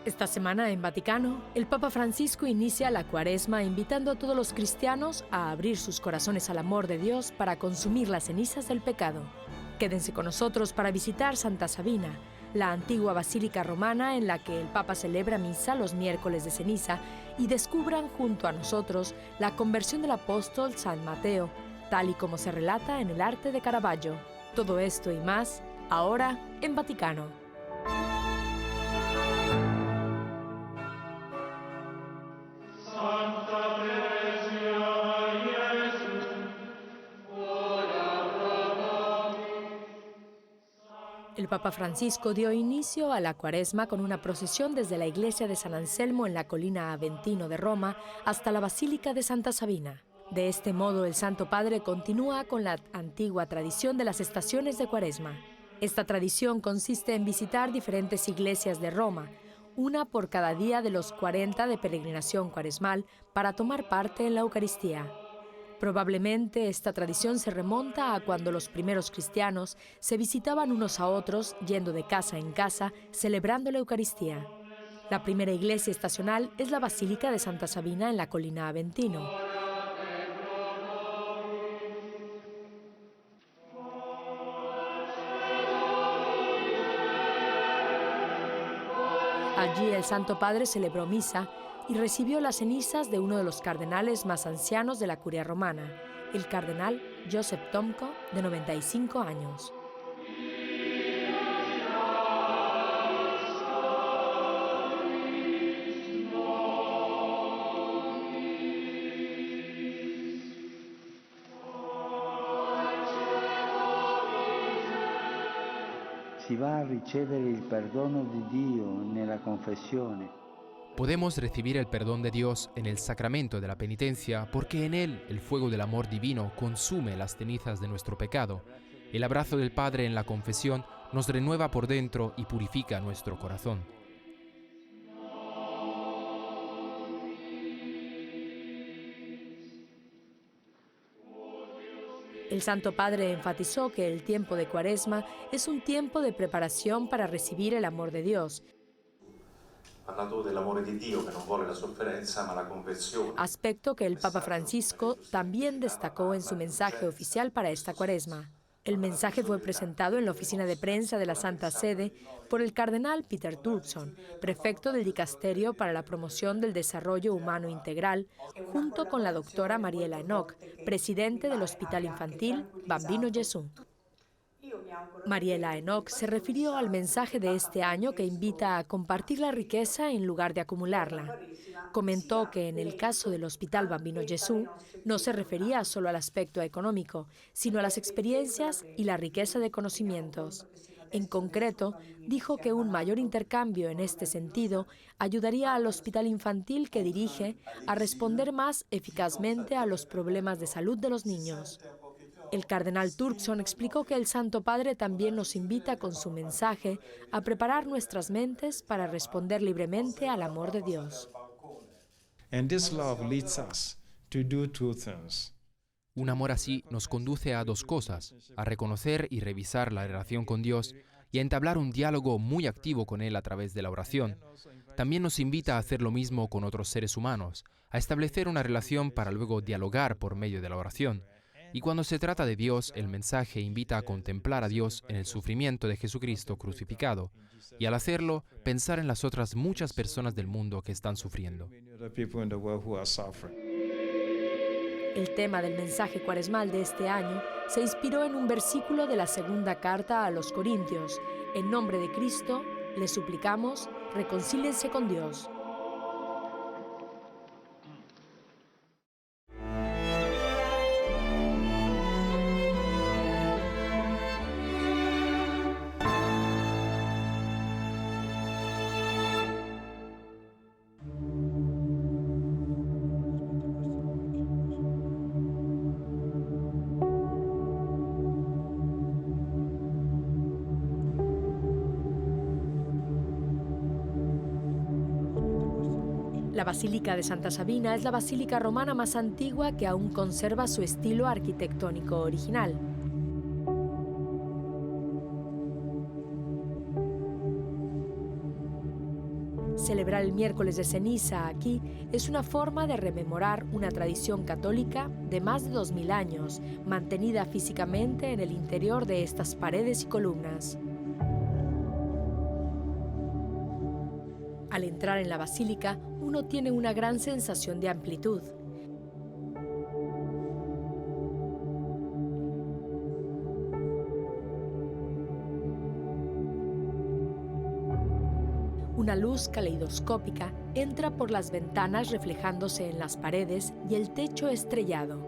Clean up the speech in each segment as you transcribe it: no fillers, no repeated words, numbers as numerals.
Esta semana en Vaticano, el Papa Francisco inicia la Cuaresma invitando a todos los cristianos a abrir sus corazones al amor de Dios para consumir las cenizas del pecado. Quédense con nosotros para visitar Santa Sabina, la antigua basílica romana en la que el Papa celebra misa los miércoles de ceniza, y descubran junto a nosotros la conversión del apóstol San Mateo, tal y como se relata en el arte de Caravaggio. Todo esto y más, ahora en Vaticano. El Papa Francisco dio inicio a la Cuaresma con una procesión desde la iglesia de San Anselmo en la colina Aventino de Roma hasta la Basílica de Santa Sabina. De este modo, el Santo Padre continúa con la antigua tradición de las estaciones de Cuaresma. Esta tradición consiste en visitar diferentes iglesias de Roma, una por cada día de los 40 de peregrinación cuaresmal, para tomar parte en la Eucaristía. Probablemente esta tradición se remonta a cuando los primeros cristianos se visitaban unos a otros, yendo de casa en casa, celebrando la Eucaristía. La primera iglesia estacional es la Basílica de Santa Sabina en la colina Aventino. Allí el Santo Padre celebró misa y recibió las cenizas de uno de los cardenales más ancianos de la curia romana, el cardenal Joseph Tomko, de 95 años. Si va a ricevere il perdono di Dio nella confessione. Podemos recibir el perdón de Dios en el sacramento de la penitencia porque en él el fuego del amor divino consume las cenizas de nuestro pecado. El abrazo del Padre en la confesión nos renueva por dentro y purifica nuestro corazón. El Santo Padre enfatizó que el tiempo de Cuaresma es un tiempo de preparación para recibir el amor de Dios. Aspecto que el Papa Francisco también destacó en su mensaje oficial para esta Cuaresma. El mensaje fue presentado en la oficina de prensa de la Santa Sede por el cardenal Peter Turkson, prefecto del Dicasterio para la Promoción del Desarrollo Humano Integral, junto con la doctora Mariela Enoch, presidente del Hospital Infantil Bambino Gesù. Mariela Enoch se refirió al mensaje de este año que invita a compartir la riqueza en lugar de acumularla. Comentó que en el caso del Hospital Bambino Gesù no se refería solo al aspecto económico, sino a las experiencias y la riqueza de conocimientos. En concreto, dijo que un mayor intercambio en este sentido ayudaría al hospital infantil que dirige a responder más eficazmente a los problemas de salud de los niños. El cardenal Turkson explicó que el Santo Padre también nos invita con su mensaje a preparar nuestras mentes para responder libremente al amor de Dios. Un amor así nos conduce a dos cosas: a reconocer y revisar la relación con Dios y a entablar un diálogo muy activo con Él a través de la oración. También nos invita a hacer lo mismo con otros seres humanos, a establecer una relación para luego dialogar por medio de la oración. Y cuando se trata de Dios, el mensaje invita a contemplar a Dios en el sufrimiento de Jesucristo crucificado, y al hacerlo, pensar en las otras muchas personas del mundo que están sufriendo. El tema del mensaje cuaresmal de este año se inspiró en un versículo de la segunda carta a los Corintios: en nombre de Cristo, les suplicamos, reconcíliense con Dios. La Basílica de Santa Sabina es la basílica romana más antigua que aún conserva su estilo arquitectónico original. Celebrar el miércoles de ceniza aquí es una forma de rememorar una tradición católica de más de 2000 años, mantenida físicamente en el interior de estas paredes y columnas. Al entrar en la basílica, uno tiene una gran sensación de amplitud. Una luz caleidoscópica entra por las ventanas reflejándose en las paredes y el techo estrellado.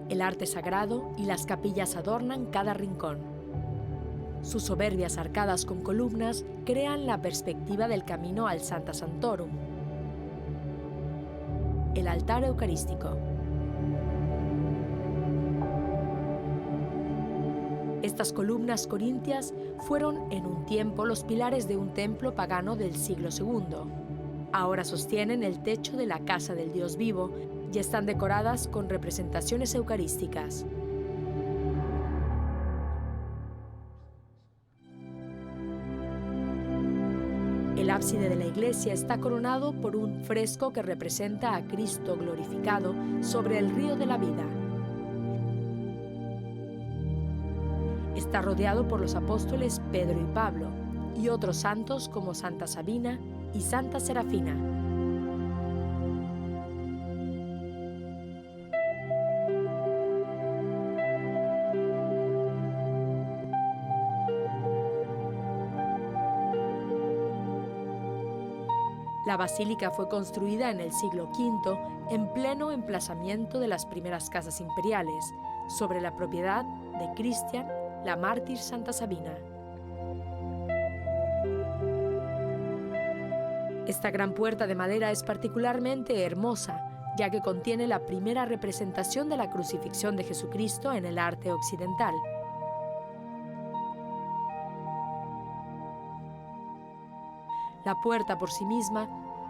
El arte sagrado y las capillas adornan cada rincón. Sus soberbias arcadas con columnas crean la perspectiva del camino al Sancta Sanctorum, el altar eucarístico. Estas columnas corintias fueron en un tiempo los pilares de un templo pagano del siglo II. Ahora sostienen el techo de la casa del Dios vivo y están decoradas con representaciones eucarísticas. El ábside de la iglesia está coronado por un fresco que representa a Cristo glorificado sobre el río de la vida. Está rodeado por los apóstoles Pedro y Pablo y otros santos como Santa Sabina y Santa Serafina. La basílica fue construida en el siglo V en pleno emplazamiento de las primeras casas imperiales, sobre la propiedad de Cristian, la mártir Santa Sabina. Esta gran puerta de madera es particularmente hermosa, ya que contiene la primera representación de la crucifixión de Jesucristo en el arte occidental. La puerta por sí misma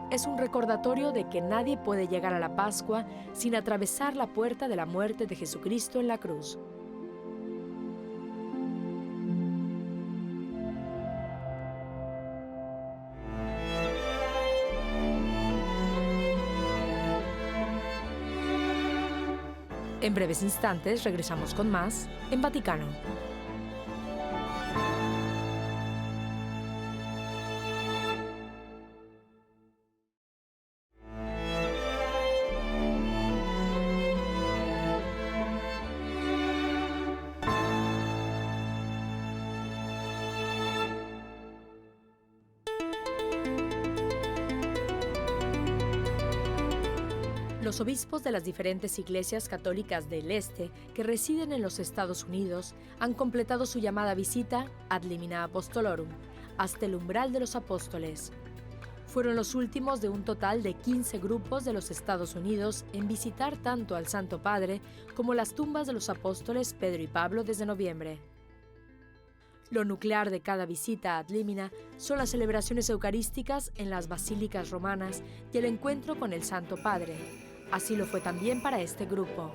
es un recordatorio de que nadie puede llegar a la Pascua sin atravesar la puerta de la muerte de Jesucristo en la cruz. En breves instantes regresamos con más en Vaticano. Los obispos de las diferentes iglesias católicas del Este que residen en los Estados Unidos han completado su llamada visita ad limina apostolorum, hasta el umbral de los apóstoles. Fueron los últimos de un total de 15 grupos de los Estados Unidos en visitar tanto al Santo Padre como las tumbas de los apóstoles Pedro y Pablo desde noviembre. Lo nuclear de cada visita ad limina son las celebraciones eucarísticas en las basílicas romanas y el encuentro con el Santo Padre. Así lo fue también para este grupo.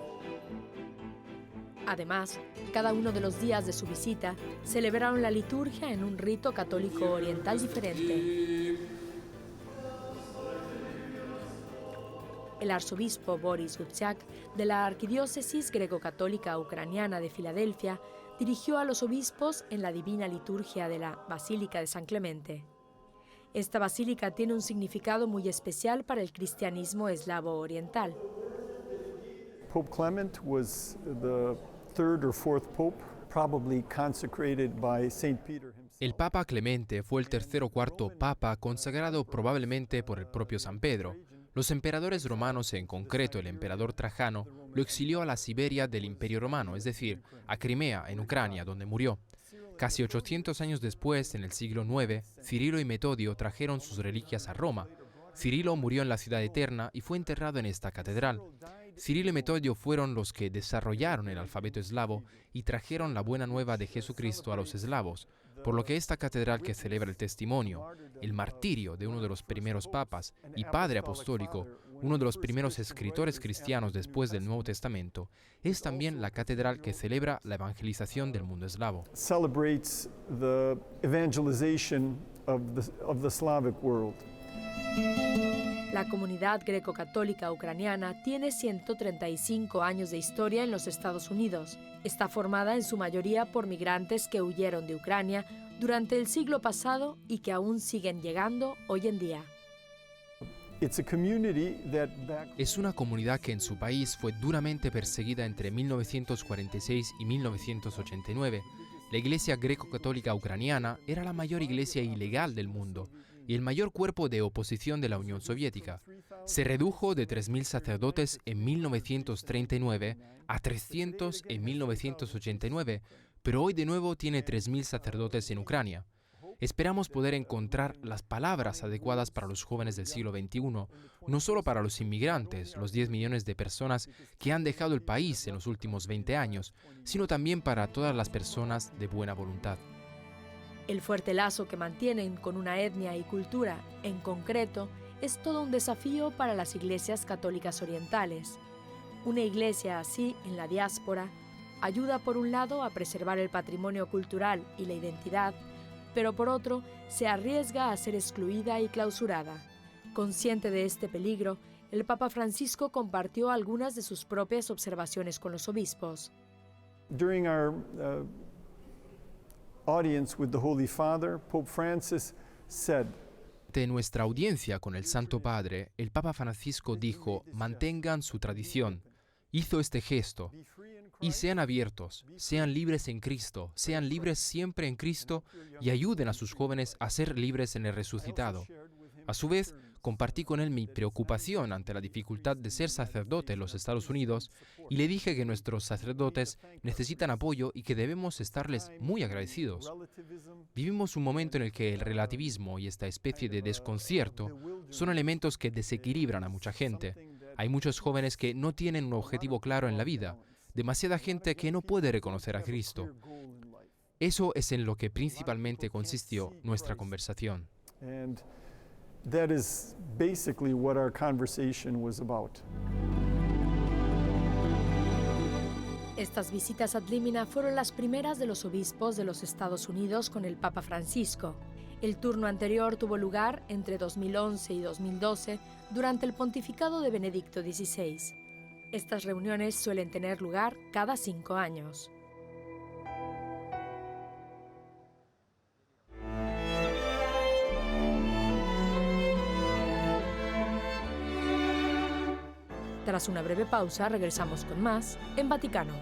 Además, cada uno de los días de su visita celebraron la liturgia en un rito católico oriental diferente. El arzobispo Boris Gutsiak, de la Arquidiócesis Greco-Católica Ucraniana de Filadelfia, dirigió a los obispos en la divina liturgia de la Basílica de San Clemente. Esta basílica tiene un significado muy especial para el cristianismo eslavo oriental. Pope Clement was the third or fourth pope, probably consecrated by Saint Peter himself. El Papa Clemente fue el tercer o cuarto papa consagrado probablemente por el propio San Pedro. Los emperadores romanos, en concreto el emperador Trajano, lo exilió a la Siberia del Imperio Romano, es decir, a Crimea, en Ucrania, donde murió. Casi 800 años después, en el siglo IX, Cirilo y Metodio trajeron sus reliquias a Roma. Cirilo murió en la Ciudad Eterna y fue enterrado en esta catedral. Cirilo y Metodio fueron los que desarrollaron el alfabeto eslavo y trajeron la buena nueva de Jesucristo a los eslavos, por lo que esta catedral que celebra el testimonio, el martirio de uno de los primeros papas y padre apostólico, uno de los primeros escritores cristianos después del Nuevo Testamento, es también la catedral que celebra la evangelización del mundo eslavo. Celebrates the evangelization of the Slavic world. La comunidad greco-católica ucraniana tiene 135 años de historia en los Estados Unidos. Está formada en su mayoría por migrantes que huyeron de Ucrania durante el siglo pasado y que aún siguen llegando hoy en día. Es una comunidad que en su país fue duramente perseguida entre 1946 y 1989. La Iglesia greco-católica ucraniana era la mayor iglesia ilegal del mundo y el mayor cuerpo de oposición de la Unión Soviética. Se redujo de 3.000 sacerdotes en 1939 a 300 en 1989, pero hoy de nuevo tiene 3.000 sacerdotes en Ucrania. Esperamos poder encontrar las palabras adecuadas para los jóvenes del siglo XXI, no solo para los inmigrantes, los 10 millones de personas que han dejado el país en los últimos 20 años, sino también para todas las personas de buena voluntad. El fuerte lazo que mantienen con una etnia y cultura, en concreto, es todo un desafío para las iglesias católicas orientales. Una iglesia así, en la diáspora, ayuda por un lado a preservar el patrimonio cultural y la identidad, pero por otro, se arriesga a ser excluida y clausurada. Consciente de este peligro, el Papa Francisco compartió algunas de sus propias observaciones con los obispos. During our audience with the Holy Father, Pope Francis said, de nuestra audiencia con el Santo Padre, el Papa Francisco dijo: mantengan su tradición. Hizo este gesto. Y sean abiertos, sean libres en Cristo, sean libres siempre en Cristo y ayuden a sus jóvenes a ser libres en el resucitado. A su vez, compartí con él mi preocupación ante la dificultad de ser sacerdote en los Estados Unidos y le dije que nuestros sacerdotes necesitan apoyo y que debemos estarles muy agradecidos. Vivimos un momento en el que el relativismo y esta especie de desconcierto son elementos que desequilibran a mucha gente. Hay muchos jóvenes que no tienen un objetivo claro en la vida, demasiada gente que no puede reconocer a Cristo. Eso es en lo que principalmente consistió nuestra conversación. That is basically what our conversation was about. Estas visitas ad limina fueron las primeras de los obispos de los Estados Unidos con el Papa Francisco. El turno anterior tuvo lugar entre 2011 y 2012 durante el pontificado de Benedicto XVI. Estas reuniones suelen tener lugar cada 5 años. Tras una breve pausa, regresamos con más en Vaticano.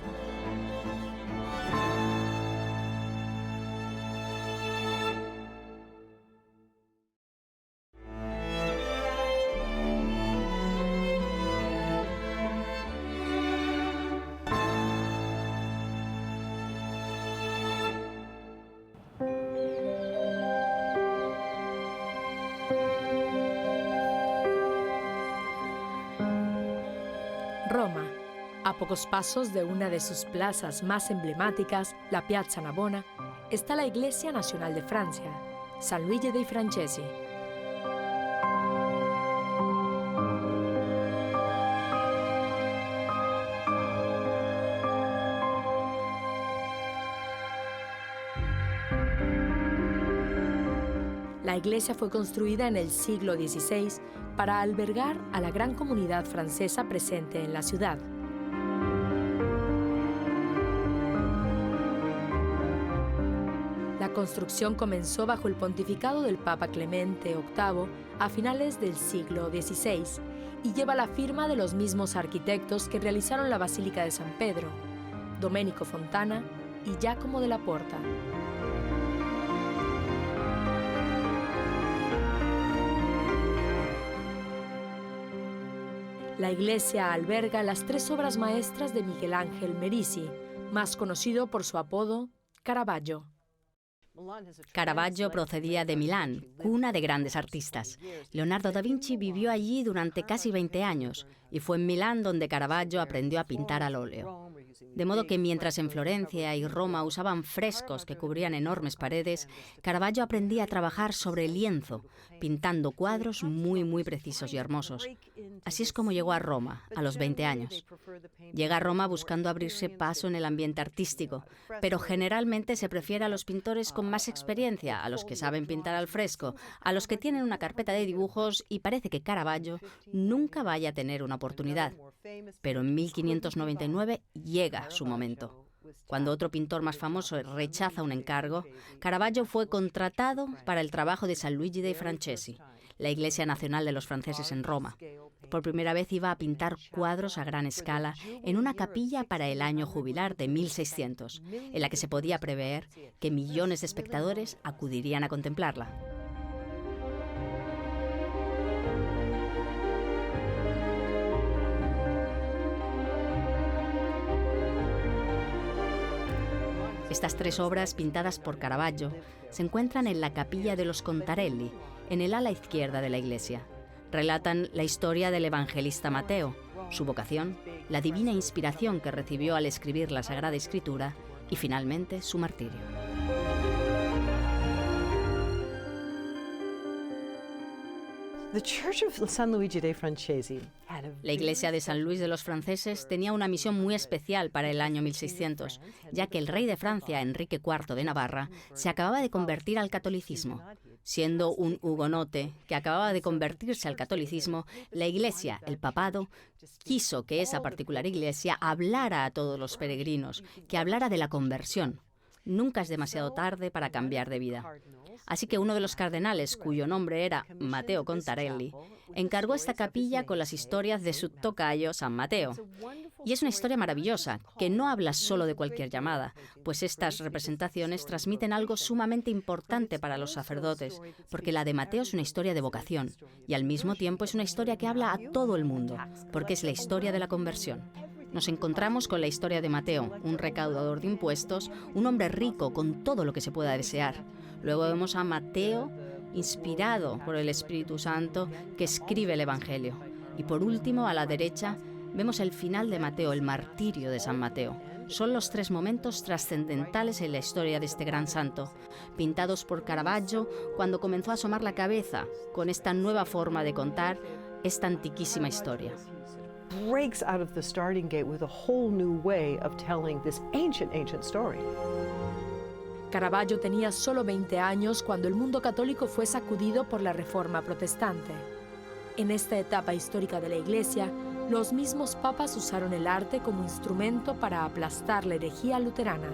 Roma. A pocos pasos de una de sus plazas más emblemáticas, la Piazza Navona, está la Iglesia Nacional de Francia, San Luigi dei Francesi. La iglesia fue construida en el siglo XVI para albergar a la gran comunidad francesa presente en la ciudad. La construcción comenzó bajo el pontificado del Papa Clemente VIII a finales del siglo XVI y lleva la firma de los mismos arquitectos que realizaron la Basílica de San Pedro, Domenico Fontana y Giacomo della Porta. La iglesia alberga las 3 obras maestras de Miguel Ángel Merisi, más conocido por su apodo Caravaggio. Caravaggio procedía de Milán, cuna de grandes artistas. Leonardo da Vinci vivió allí durante casi 20 años y fue en Milán donde Caravaggio aprendió a pintar al óleo. De modo que mientras en Florencia y Roma usaban frescos que cubrían enormes paredes, Caravaggio aprendía a trabajar sobre el lienzo, pintando cuadros muy precisos y hermosos. Así es como llegó a Roma, a los 20 años. Llega a Roma buscando abrirse paso en el ambiente artístico, pero generalmente se prefiere a los pintores con más experiencia, a los que saben pintar al fresco, a los que tienen una carpeta de dibujos, y parece que Caravaggio nunca vaya a tener una oportunidad. Pero en 1599 llega su momento. Cuando otro pintor más famoso rechaza un encargo, Caravaggio fue contratado para el trabajo de San Luigi dei Francesi, la Iglesia Nacional de los Franceses en Roma. Por primera vez iba a pintar cuadros a gran escala en una capilla para el año jubilar de 1600, en la que se podía prever que millones de espectadores acudirían a contemplarla. Estas 3 obras pintadas por Caravaggio se encuentran en la capilla de los Contarelli, en el ala izquierda de la iglesia. Relatan la historia del evangelista Mateo, su vocación, la divina inspiración que recibió al escribir la Sagrada Escritura y finalmente su martirio. La iglesia de San Luis de los Franceses tenía una misión muy especial para el año 1600, ya que el rey de Francia, Enrique IV de Navarra, se acababa de convertir al catolicismo. Siendo un hugonote que acababa de convertirse al catolicismo, la iglesia, el papado, quiso que esa particular iglesia hablara a todos los peregrinos, que hablara de la conversión. Nunca es demasiado tarde para cambiar de vida. Así que uno de los cardenales, cuyo nombre era Matteo Contarelli, encargó esta capilla con las historias de su tocayo San Mateo. Y es una historia maravillosa, que no habla solo de cualquier llamada, pues estas representaciones transmiten algo sumamente importante para los sacerdotes, porque la de Mateo es una historia de vocación, y al mismo tiempo es una historia que habla a todo el mundo, porque es la historia de la conversión. Nos encontramos con la historia de Mateo, un recaudador de impuestos, un hombre rico con todo lo que se pueda desear. Luego vemos a Mateo, inspirado por el Espíritu Santo, que escribe el Evangelio. Y por último, a la derecha, vemos el final de Mateo, el martirio de San Mateo. Son los 3 momentos trascendentales en la historia de este gran santo, pintados por Caravaggio cuando comenzó a asomar la cabeza con esta nueva forma de contar esta antiquísima historia. Breaks out of the starting gate with a whole new way of telling this ancient story. Caravaggio tenía solo 20 años cuando el mundo católico fue sacudido por la Reforma protestante. En esta etapa histórica de la Iglesia, los mismos papas usaron el arte como instrumento para aplastar la herejía luterana.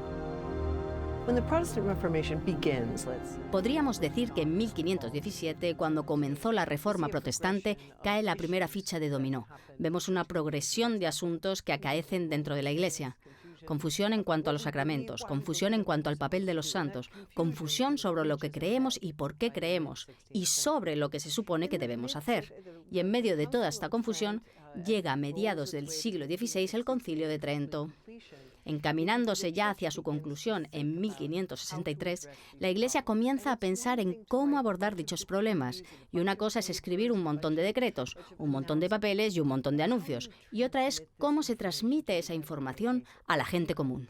Podríamos decir que en 1517, cuando comenzó la Reforma protestante, cae la primera ficha de dominó. Vemos una progresión de asuntos que acaecen dentro de la Iglesia. Confusión en cuanto a los sacramentos, confusión en cuanto al papel de los santos, confusión sobre lo que creemos y por qué creemos, y sobre lo que se supone que debemos hacer. Y en medio de toda esta confusión, llega a mediados del siglo XVI el Concilio de Trento. Encaminándose ya hacia su conclusión en 1563, la Iglesia comienza a pensar en cómo abordar dichos problemas. Y una cosa es escribir un montón de decretos, un montón de papeles y un montón de anuncios. Y otra es cómo se transmite esa información a la gente común.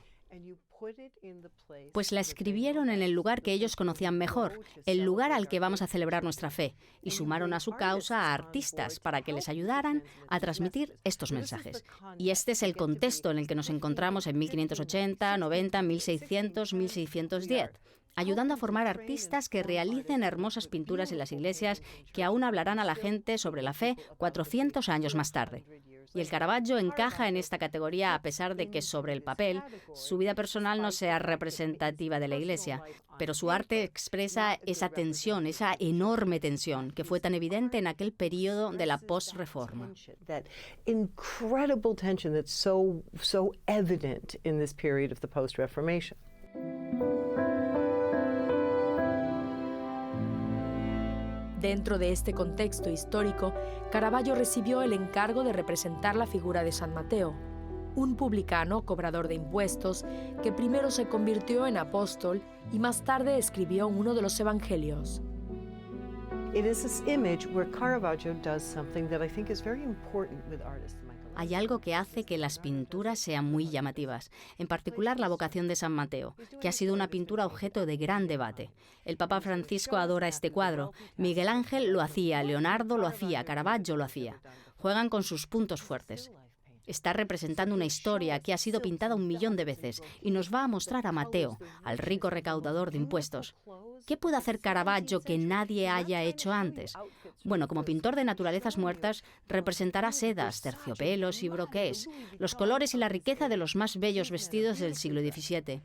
Pues la escribieron en el lugar que ellos conocían mejor, el lugar al que vamos a celebrar nuestra fe, y sumaron a su causa a artistas para que les ayudaran a transmitir estos mensajes. Y este es el contexto en el que nos encontramos en 1580, 90, 1600, 1610. Ayudando a formar artistas que realicen hermosas pinturas en las iglesias que aún hablarán a la gente sobre la fe 400 años más tarde. Y el Caravaggio encaja en esta categoría a pesar de que sobre el papel su vida personal no sea representativa de la Iglesia, pero su arte expresa esa tensión, esa enorme tensión que fue tan evidente en aquel periodo de la post-reforma. Incredible tension that's so evident in this period of the post-Reformation. Dentro de este contexto histórico, Caravaggio recibió el encargo de representar la figura de San Mateo, un publicano cobrador de impuestos que primero se convirtió en apóstol y más tarde escribió uno de los evangelios. It is this image where Caravaggio does something that I think is very important with artists. Hay algo que hace que las pinturas sean muy llamativas, en particular la vocación de San Mateo, que ha sido una pintura objeto de gran debate. El Papa Francisco adora este cuadro, Miguel Ángel lo hacía, Leonardo lo hacía, Caravaggio lo hacía. Juegan con sus puntos fuertes. Está representando una historia que ha sido pintada 1 millón de veces y nos va a mostrar a Mateo, al rico recaudador de impuestos. ¿Qué puede hacer Caravaggio que nadie haya hecho antes? Bueno, como pintor de naturalezas muertas, representará sedas, terciopelos y broqués, los colores y la riqueza de los más bellos vestidos del siglo XVII.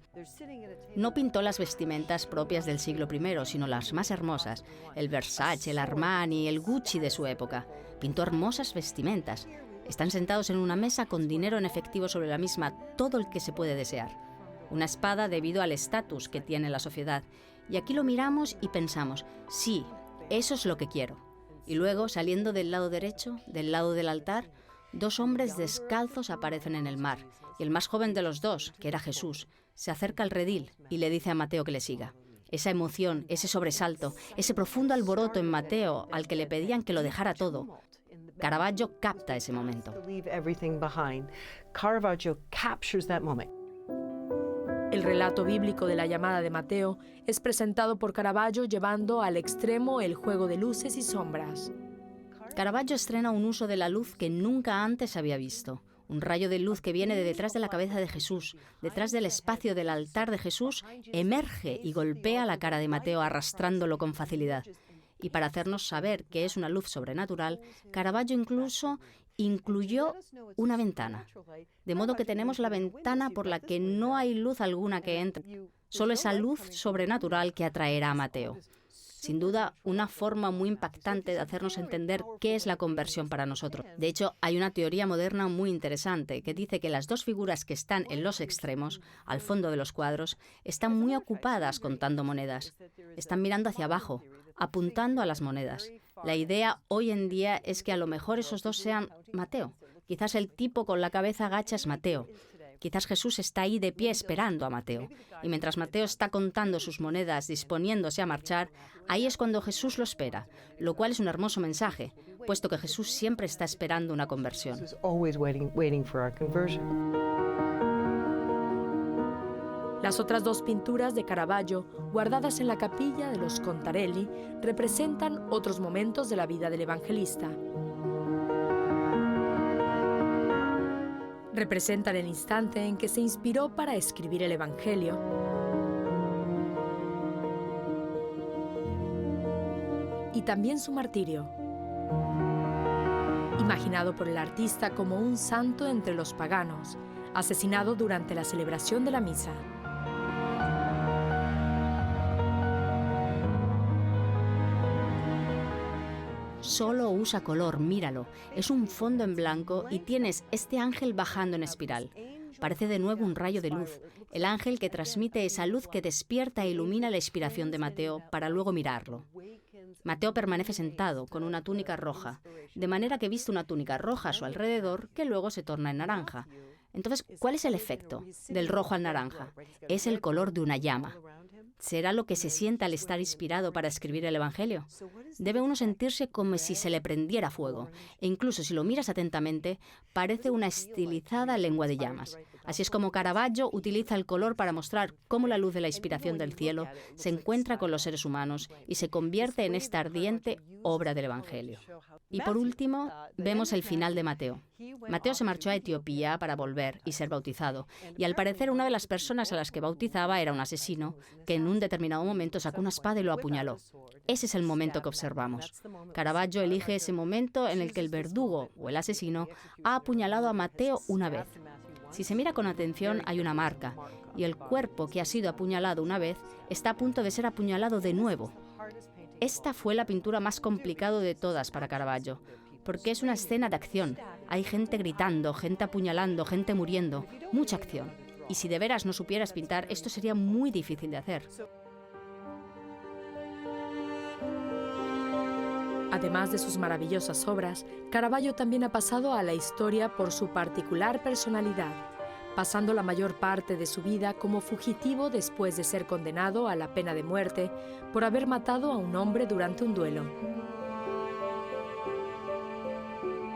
No pintó las vestimentas propias del siglo I, sino las más hermosas, el Versace, el Armani, el Gucci de su época. Pintó hermosas vestimentas. Están sentados en una mesa con dinero en efectivo sobre la misma, todo el que se puede desear. Una espada debido al estatus que tiene la sociedad. Y aquí lo miramos y pensamos, sí, eso es lo que quiero. Y luego, saliendo del lado derecho, del lado del altar, 2 hombres descalzos aparecen en el mar. Y el más joven de los 2, que era Jesús, se acerca al redil y le dice a Mateo que le siga. Esa emoción, ese sobresalto, ese profundo alboroto en Mateo al que le pedían que lo dejara todo. Caravaggio capta ese momento. Caravaggio captures that moment. El relato bíblico de la llamada de Mateo es presentado por Caravaggio llevando al extremo el juego de luces y sombras. Caravaggio estrena un uso de la luz que nunca antes había visto. Un rayo de luz que viene de detrás de la cabeza de Jesús, detrás del espacio del altar de Jesús, emerge y golpea la cara de Mateo arrastrándolo con facilidad. Y para hacernos saber que es una luz sobrenatural, Caravaggio incluso incluyó una ventana. De modo que tenemos la ventana por la que no hay luz alguna que entre, solo esa luz sobrenatural que atraerá a Mateo. Sin duda, una forma muy impactante de hacernos entender qué es la conversión para nosotros. De hecho, hay una teoría moderna muy interesante que dice que las 2 figuras que están en los extremos, al fondo de los cuadros, están muy ocupadas contando monedas. Están mirando hacia abajo, apuntando a las monedas. La idea hoy en día es que a lo mejor esos 2 sean Mateo. Quizás el tipo con la cabeza agacha es Mateo. Quizás Jesús está ahí de pie esperando a Mateo. Y mientras Mateo está contando sus monedas, disponiéndose a marchar, ahí es cuando Jesús lo espera, lo cual es un hermoso mensaje, puesto que Jesús siempre está esperando una conversión. Las otras 2 pinturas de Caravaggio, guardadas en la capilla de los Contarelli, representan otros momentos de la vida del evangelista. Representan el instante en que se inspiró para escribir el Evangelio y también su martirio, imaginado por el artista como un santo entre los paganos, asesinado durante la celebración de la misa. Solo usa color, míralo. Es un fondo en blanco y tienes este ángel bajando en espiral. Parece de nuevo un rayo de luz, el ángel que transmite esa luz que despierta e ilumina la inspiración de Mateo para luego mirarlo. Mateo permanece sentado con una túnica roja, de manera que viste una túnica roja a su alrededor que luego se torna en naranja. Entonces, ¿cuál es el efecto del rojo al naranja? Es el color de una llama. ¿Será lo que se siente al estar inspirado para escribir el Evangelio? Debe uno sentirse como si se le prendiera fuego, e incluso si lo miras atentamente, parece una estilizada lengua de llamas. Así es como Caravaggio utiliza el color para mostrar cómo la luz de la inspiración del cielo se encuentra con los seres humanos y se convierte en esta ardiente obra del Evangelio. Y por último, vemos el final de Mateo. Mateo se marchó a Etiopía para volver y ser bautizado, y al parecer una de las personas a las que bautizaba era un asesino que en un determinado momento sacó una espada y lo apuñaló. Ese es el momento que observamos. Caravaggio elige ese momento en el que el verdugo o el asesino ha apuñalado a Mateo una vez. Si se mira con atención, hay una marca, y el cuerpo que ha sido apuñalado una vez está a punto de ser apuñalado de nuevo. Esta fue la pintura más complicada de todas para Caravaggio, porque es una escena de acción. Hay gente gritando, gente apuñalando, gente muriendo, mucha acción. Y si de veras no supieras pintar, esto sería muy difícil de hacer. Además de sus maravillosas obras, Caravaggio también ha pasado a la historia por su particular personalidad. pasando la mayor parte de su vida como fugitivo después de ser condenado a la pena de muerte por haber matado a un hombre durante un duelo.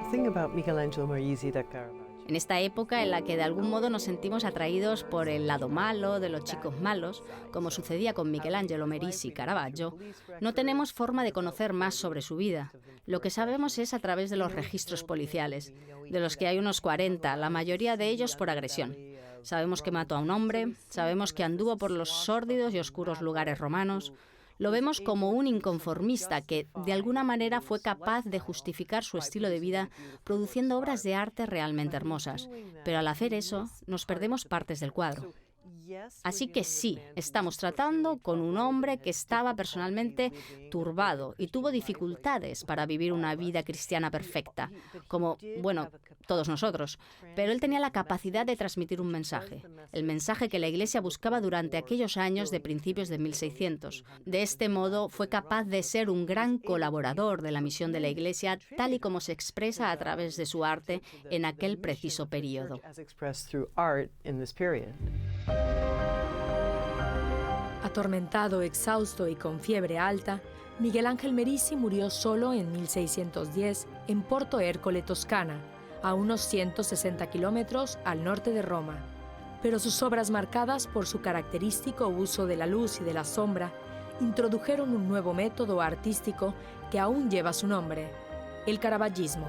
The thing about Michelangelo Merisi da Caravaggio. En esta época en la que de algún modo nos sentimos atraídos por el lado malo de los chicos malos, como sucedía con Michelangelo Merisi y Caravaggio, no tenemos forma de conocer más sobre su vida. Lo que sabemos es a través de los registros policiales, de los que hay unos 40, la mayoría de ellos por agresión. Sabemos que mató a un hombre, sabemos que anduvo por los sórdidos y oscuros lugares romanos. Lo vemos como un inconformista que, de alguna manera, fue capaz de justificar su estilo de vida produciendo obras de arte realmente hermosas. Pero al hacer eso, nos perdemos partes del cuadro. Así que sí, estamos tratando con un hombre que estaba personalmente turbado y tuvo dificultades para vivir una vida cristiana perfecta, como, bueno, todos nosotros. Pero él tenía la capacidad de transmitir un mensaje, el mensaje que la Iglesia buscaba durante aquellos años de principios de 1600. De este modo, fue capaz de ser un gran colaborador de la misión de la Iglesia, tal y como se expresa a través de su arte en aquel preciso periodo. Atormentado, exhausto y con fiebre alta, Miguel Ángel Merisi murió solo en 1610 en Porto Ercole, Toscana, a unos 160 kilómetros al norte de Roma. Pero sus obras, marcadas por su característico uso de la luz y de la sombra, introdujeron un nuevo método artístico que aún lleva su nombre, el caravaggismo.